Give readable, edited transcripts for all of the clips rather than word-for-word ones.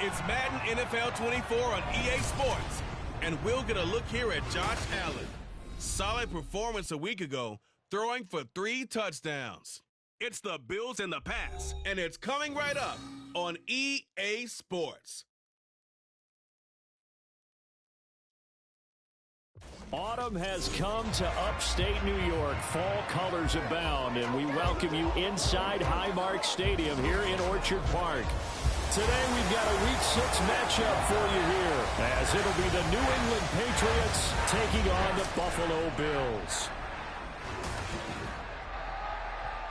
It's Madden NFL 24 on EA Sports, and we'll get a look here at Josh Allen. Solid performance a week ago, throwing for 3 touchdowns. It's the Bills in the pass, and it's coming right up on EA Sports. Autumn has come to upstate New York. Fall colors abound, and we welcome you inside Highmark Stadium here in Orchard Park. Today we've got a Week 6 matchup for you here, as it'll be the New England Patriots taking on the Buffalo Bills.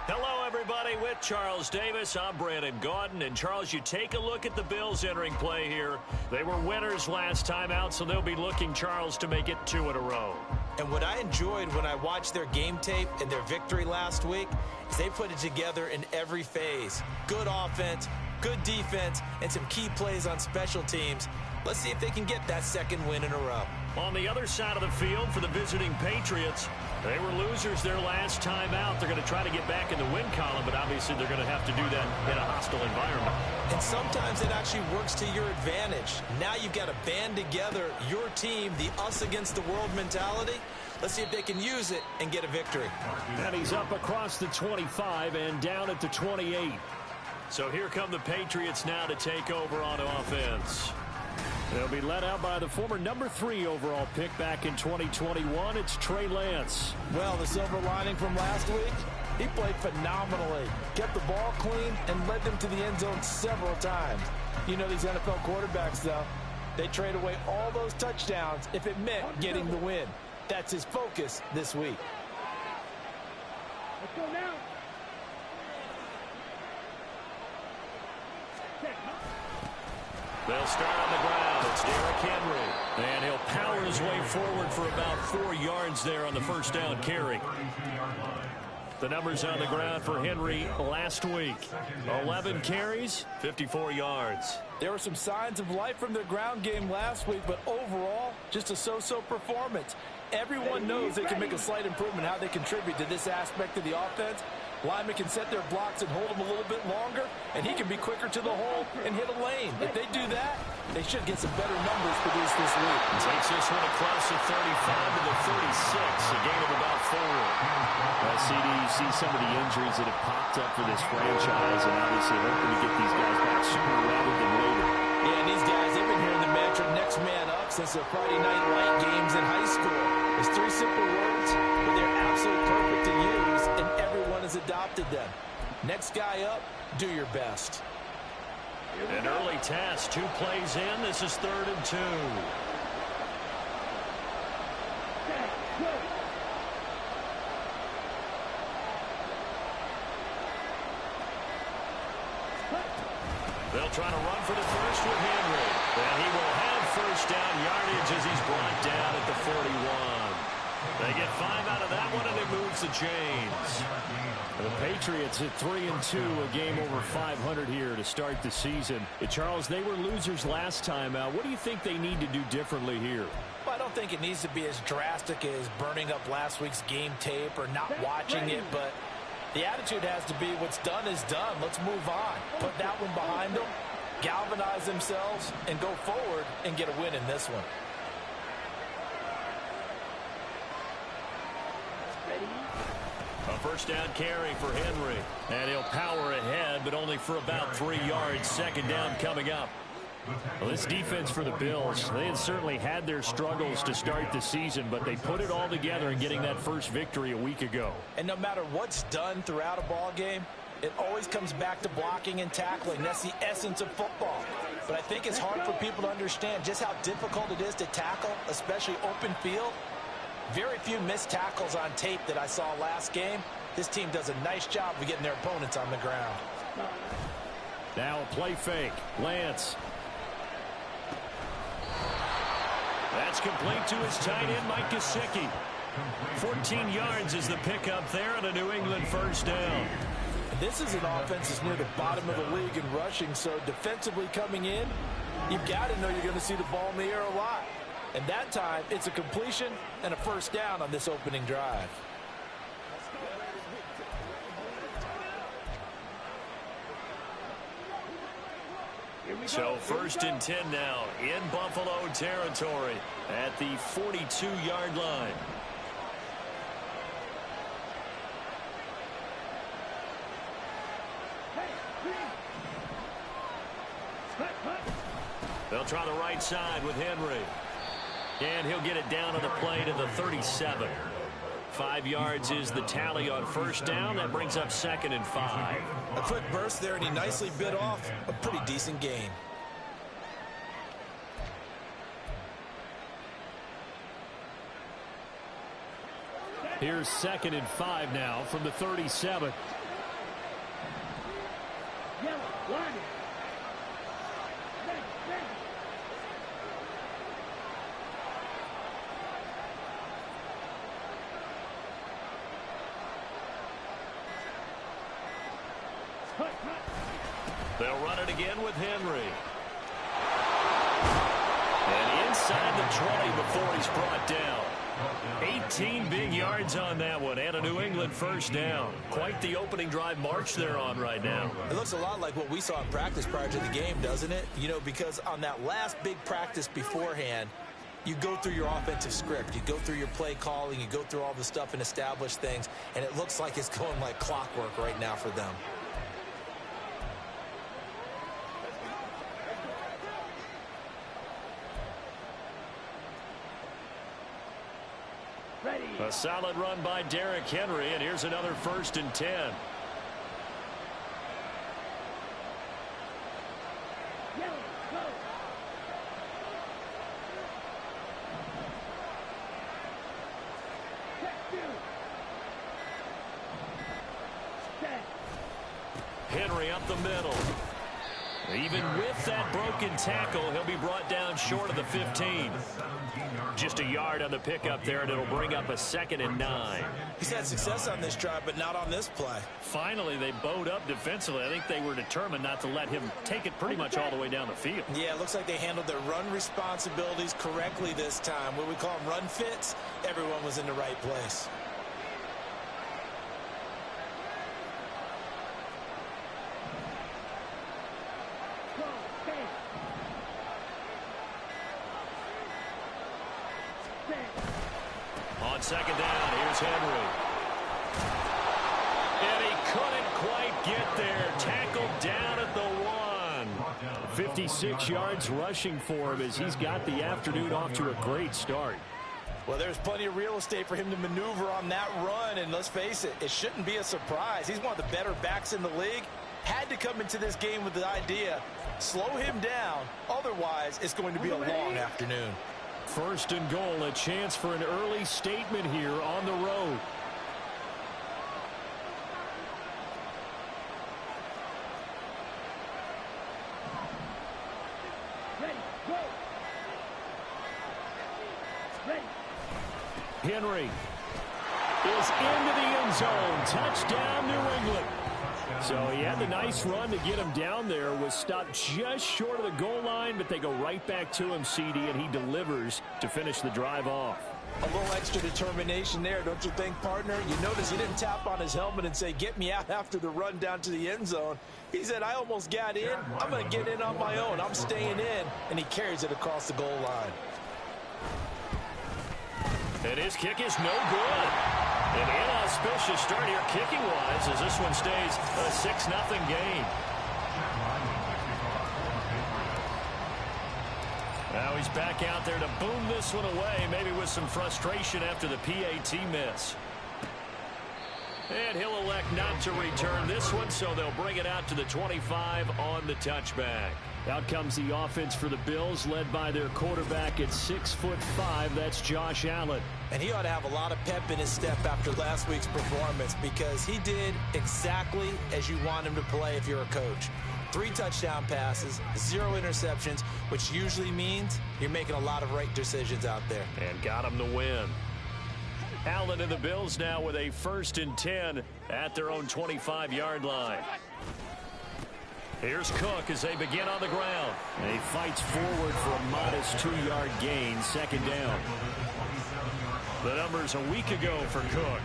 Hello, everybody. With Charles Davis, I'm Brandon Gaudin. And, Charles, you take a look at the Bills entering play here. They were winners last time out, so they'll be looking, Charles, to make it 2 in a row. And what I enjoyed when I watched their game tape and their victory last week is they put it together in every phase. Good offense, good defense, and some key plays on special teams. Let's see if they can get that 2nd win in a row. On the other side of the field for the visiting Patriots, they were losers their last time out. They're going to try to get back in the win column, but obviously they're going to have to do that in a hostile environment. And sometimes it actually works to your advantage. Now you've got to band together your team, the us against the world mentality. Let's see if they can use it and get a victory. And he's up across the 25 and down at the 28. So here come the Patriots now to take over on offense. They'll be led out by the former number 3 overall pick back in 2021. It's Trey Lance. Well, the silver lining from last week, he played phenomenally. Kept the ball clean and led them to the end zone several times. You know these NFL quarterbacks, though. They trade away all those touchdowns if it meant getting the win. That's his focus this week. Let's go now. They'll start on the ground. It's Derrick Henry. And he'll power his way forward for about 4 yards there on the first down carry. The numbers on the ground for Henry last week. 11 carries, 54 yards. There were some signs of life from their ground game last week, but overall, just a so-so performance. Everyone knows they can make a slight improvement how they contribute to this aspect of the offense. Linemen can set their blocks and hold them a little bit longer, and he can be quicker to the hole and hit a lane. If they do that, they should get some better numbers produced this week. Takes this one across the 35 to the 36, a gain of about 4. CD, you see some of the injuries that have popped up for this franchise, and obviously hoping to get these guys back sooner rather than later. Yeah, and these guys, they've been hearing the mantra next man up since their Friday night light games in high school. It's 3 simple words, but they're absolutely perfect to use, and everyone has adopted them. Next guy up, do your best. An early test, 2 plays in. This is 3rd and 2. They'll try to run for the first with Henry. And he will have first down yardage as he's brought down at the 41. They get 5 out of that one, and it moves the chains. The Patriots at 3-2, a game over 500 here to start the season. Charles, they were losers last time out. What do you think they need to do differently here? Well, I don't think it needs to be as drastic as burning up last week's game tape or not watching it, but the attitude has to be what's done is done. Let's move on. Put that one behind them, galvanize themselves, and go forward and get a win in this one. A first down carry for Henry. And he'll power ahead, but only for about 3 yards. 2nd down coming up. Well, this defense for the Bills, they had certainly had their struggles to start the season, but they put it all together in getting that first victory a week ago. And no matter what's done throughout a ball game, it always comes back to blocking and tackling. That's the essence of football. But I think it's hard for people to understand just how difficult it is to tackle, especially open field. Very few missed tackles on tape that I saw last game. This team does a nice job of getting their opponents on the ground. Now a play fake. Lance. That's complete to his tight end, Mike Gesicki. 14 yards is the pickup there on a New England first down. This is an offense that's near the bottom of the league in rushing, so defensively coming in, you've got to know you're going to see the ball in the air a lot. And that time, it's a completion and a first down on this opening drive. So 1st and 10 now in Buffalo territory at the 42-yard line. They'll try the right side with Henry. And he'll get it down on the play to the 37. 5 yards is the tally on 1st down. That brings up 2nd and 5. A quick burst there, and he nicely bit off a pretty decent gain. Here's 2nd and 5 now from the 37. They'll run it again with Henry. And inside the 20 before he's brought down. 18 big yards on that one, and a New England 1st down. Quite the opening drive march they're on right now. It looks a lot like what we saw in practice prior to the game, doesn't it? You know, because on that last big practice beforehand, you go through your offensive script. You go through your play calling. You go through all the stuff and establish things, and it looks like it's going like clockwork right now for them. A solid run by Derrick Henry, and here's another 1st and 10. Henry up the middle. Even with that broken tackle, he'll be brought down short of the 15. Just a yard on the pickup there, and it'll bring up a 2nd and 9. He's had success on this drive, but not on this play. Finally, they bowed up defensively. I think they were determined not to let him take it pretty much all the way down the field. Yeah, it looks like they handled their run responsibilities correctly this time. What we call them run fits, everyone was in the right place. On 2nd down, here's Henry. And he couldn't quite get there. Tackled down at the 1. 56 yards rushing for him as he's got the afternoon off to a great start. Well, there's plenty of real estate for him to maneuver on that run, and let's face it, it shouldn't be a surprise. He's one of the better backs in the league. Had to come into this game with the idea, slow him down, otherwise it's going to be a long afternoon. 1st and goal, a chance for an early statement here on the road. Henry is into the end zone. Touchdown, New England. So he had the nice run to get him down there, was stopped just short of the goal line, but they go right back to him, CD, and he delivers to finish the drive off. A little extra determination there, don't you think, partner? You notice he didn't tap on his helmet and say, get me out after the run down to the end zone. He said, I almost got in. I'm going to get in on my own. I'm staying in. And he carries it across the goal line. And his kick is no good. An inauspicious start here kicking-wise as this one stays a 6-0 game. Now he's back out there to boom this one away, maybe with some frustration after the PAT miss. And he'll elect not to return this one, so they'll bring it out to the 25 on the touchback. Out comes the offense for the Bills, led by their quarterback at 6'5". That's Josh Allen. And he ought to have a lot of pep in his step after last week's performance, because he did exactly as you want him to play if you're a coach. 3 touchdown passes, 0 interceptions, which usually means you're making a lot of right decisions out there. And got him the win. Allen and the Bills now with a 1st and 10 at their own 25-yard line. Here's Cook as they begin on the ground. He fights forward for a modest 2-yard gain, 2nd down. The numbers a week ago for Cook.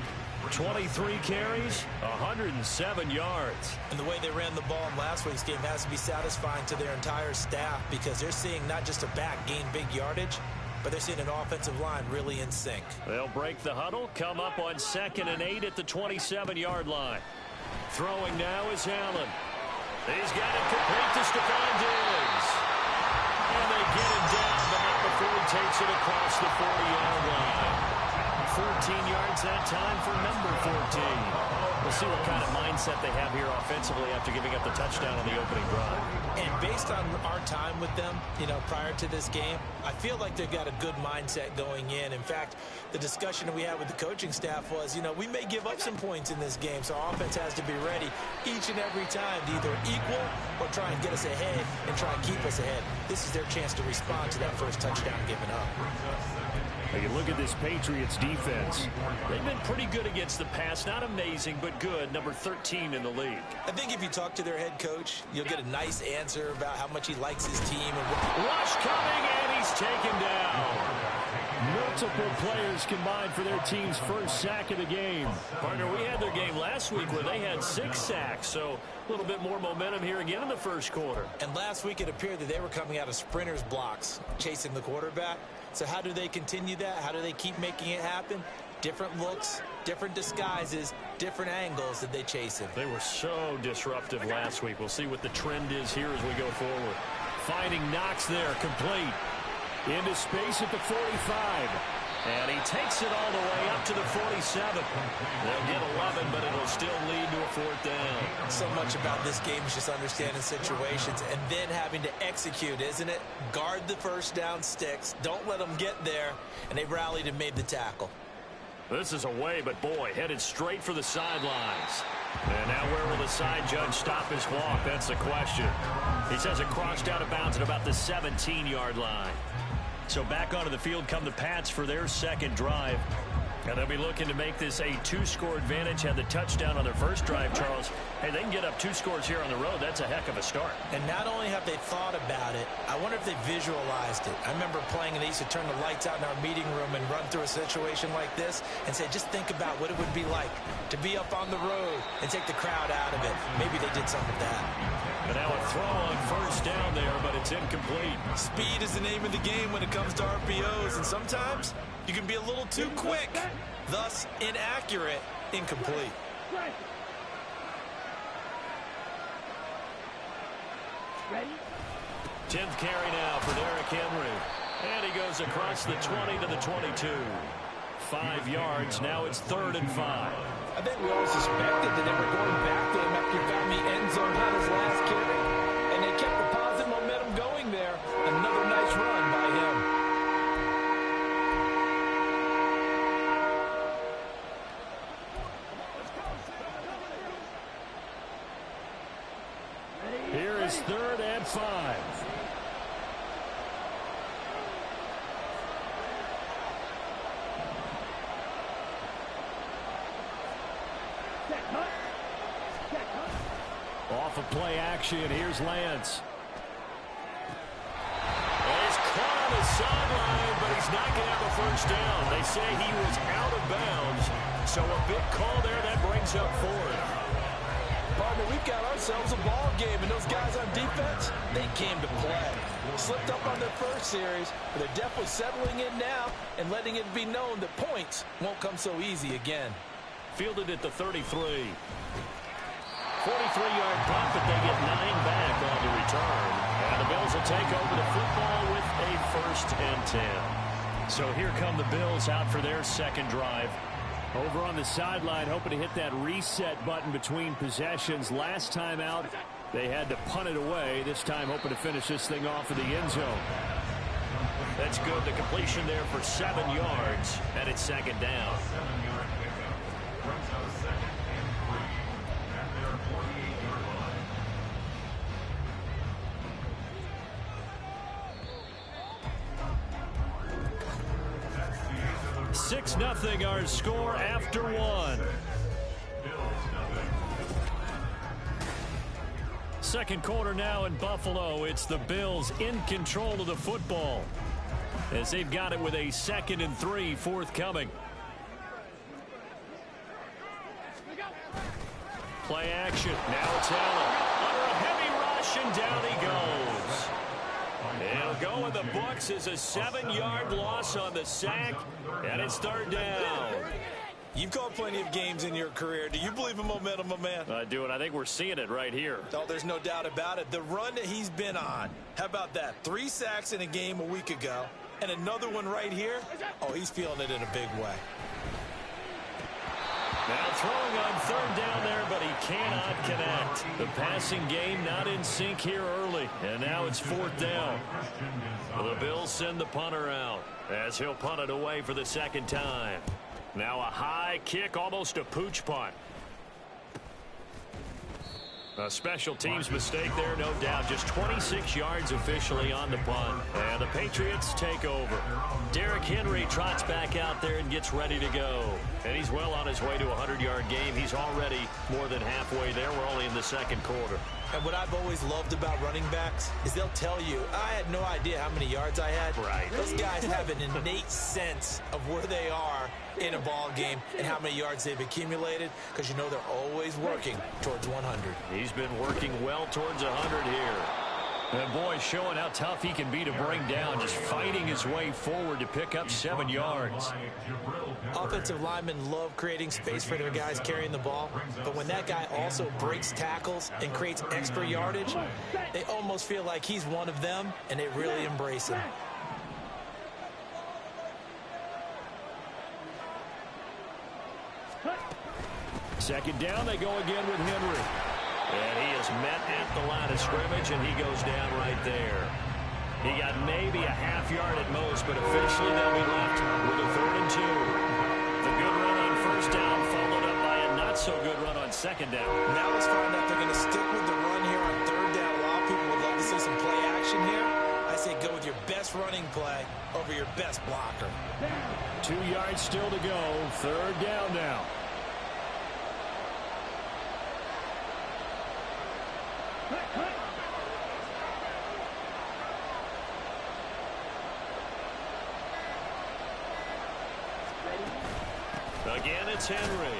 23 carries, 107 yards. And the way they ran the ball in last week's game has to be satisfying to their entire staff because they're seeing not just a back gain big yardage, but they're seeing an offensive line really in sync. They'll break the huddle, come up on 2nd and 8 at the 27-yard line. Throwing now is Allen. He's got it complete to Stephon Diggs. And they get him down, but not before he takes it across the 40-yard line. 14 yards that time for number 14. We'll see what kind of mindset they have here offensively after giving up the touchdown on the opening drive. And based on our time with them, prior to this game, I feel like they've got a good mindset going in. In fact, the discussion that we had with the coaching staff was, we may give up some points in this game, so our offense has to be ready each and every time to either equal or try and get us ahead and try and keep us ahead. This is their chance to respond to that first touchdown given up. Take a look at this Patriots defense. They've been pretty good against the pass. Not amazing, but good. Number 13 in the league. I think if you talk to their head coach, you'll get a nice answer about how much he likes his team. Rush coming, and he's taken down. Multiple players combined for their team's first sack of the game. Partner, we had their game last week where they had 6 sacks, so a little bit more momentum here again in the first quarter. And last week it appeared that they were coming out of sprinters blocks, chasing the quarterback. So how do they continue that? How do they keep making it happen? Different looks, different disguises, different angles that they chase him. They were so disruptive last week. We'll see what the trend is here as we go forward. Finding Knox there, complete. Into space at the 45. And he takes it all the way up to the 47. They'll get 11, but it'll still lead to a 4th down. So much about this game is just understanding situations and then having to execute, isn't it? Guard the first down sticks. Don't let them get there. And they rallied and made the tackle. This is away, but boy, headed straight for the sidelines. And now where will the side judge stop his walk? That's the question. He says it crossed out of bounds at about the 17-yard line. So back onto the field come the Pats for their second drive. And they'll be looking to make this a 2-score advantage. Had the touchdown on their first drive, Charles. Hey, they can get up 2 scores here on the road. That's a heck of a start. And not only have they thought about it, I wonder if they visualized it. I remember playing and they used to turn the lights out in our meeting room and run through a situation like this and say, just think about what it would be like to be up on the road and take the crowd out of it. Maybe they did some of that. And now a throw on first down there, but it's incomplete. Speed is the name of the game when it comes to RPOs, and sometimes you can be a little too quick, thus inaccurate, incomplete. Ready? 10th carry now for Derrick Henry. And he goes across the 20 to the 22. 5 yards, now it's 3rd and 5. I think we all suspected that they were going back to him after he found the end zone on his last carry. And they kept the positive momentum going there. Another nice run by him. Here is 3rd and 5. Off of play action, here's Lance. He's caught on the sideline, but he's not going to have a first down. They say he was out of bounds, so a big call there that brings up 4th. Partner, we've got ourselves a ball game, and those guys on defense, they came to play. Slipped up on their first series, but they're definitely settling in now and letting it be known that points won't come so easy again. Fielded at the 33. 43-yard punt, but they get 9 back on the return. And the Bills will take over the football with a 1st and 10. So here come the Bills out for their second drive. Over on the sideline, hoping to hit that reset button between possessions. Last time out, they had to punt it away. This time, hoping to finish this thing off in the end zone. That's good. The completion there for 7 yards, and it's 2nd down. 6-0 our score after 1. Second quarter now in Buffalo. It's the Bills in control of the football as they've got it with a 2nd and 3 forthcoming. Play action. Now it's Allen. Under a heavy rush, and down he goes. It'll go in the books as a 7-yard loss on the sack, and it's third down. You've called plenty of games in your career. Do you believe in momentum, my man? I do, and I think we're seeing it right here. Oh, there's no doubt about it. The run that he's been on, how about that? 3 sacks in a game a week ago, and another one right here. Oh, he's feeling it in a big way. Now throwing on third down there, but he cannot connect. The passing game not in sync here early, and now it's fourth down. The Bills send the punter out as he'll punt it away for the second time. Now a high kick, almost a pooch punt. A special teams mistake there, no doubt. Just 26 yards officially on the punt. And the Patriots take over. Derrick Henry trots back out there and gets ready to go. And he's well on his way to a 100-yard game. He's already more than halfway there. We're only in the second quarter. And what I've always loved about running backs is they'll tell you, I had no idea how many yards I had. Right. Those guys have an innate sense of where they are in a ball game and how many yards they've accumulated, because you know they're always working towards 100. He's been working well towards 100 here. And boy, showing how tough he can be to bring down, just fighting his way forward to pick up 7 yards. Offensive linemen love creating space for their guys carrying the ball, but when that guy also breaks tackles and creates extra yardage, they almost feel like he's one of them, and they really embrace him. Second down, they go again with Henry. And he is met at the line of scrimmage, and he goes down right there. He got maybe a half yard at most, but officially they'll be left with a 3rd and 2. The good run on first down followed up by a not-so-good run on second down. Now let's find out they're going to stick with the run here on third down. A lot of people would love to see some play action here. I say go with your best running play over your best blocker. 2 yards still to go. Third down now. Again, it's Henry.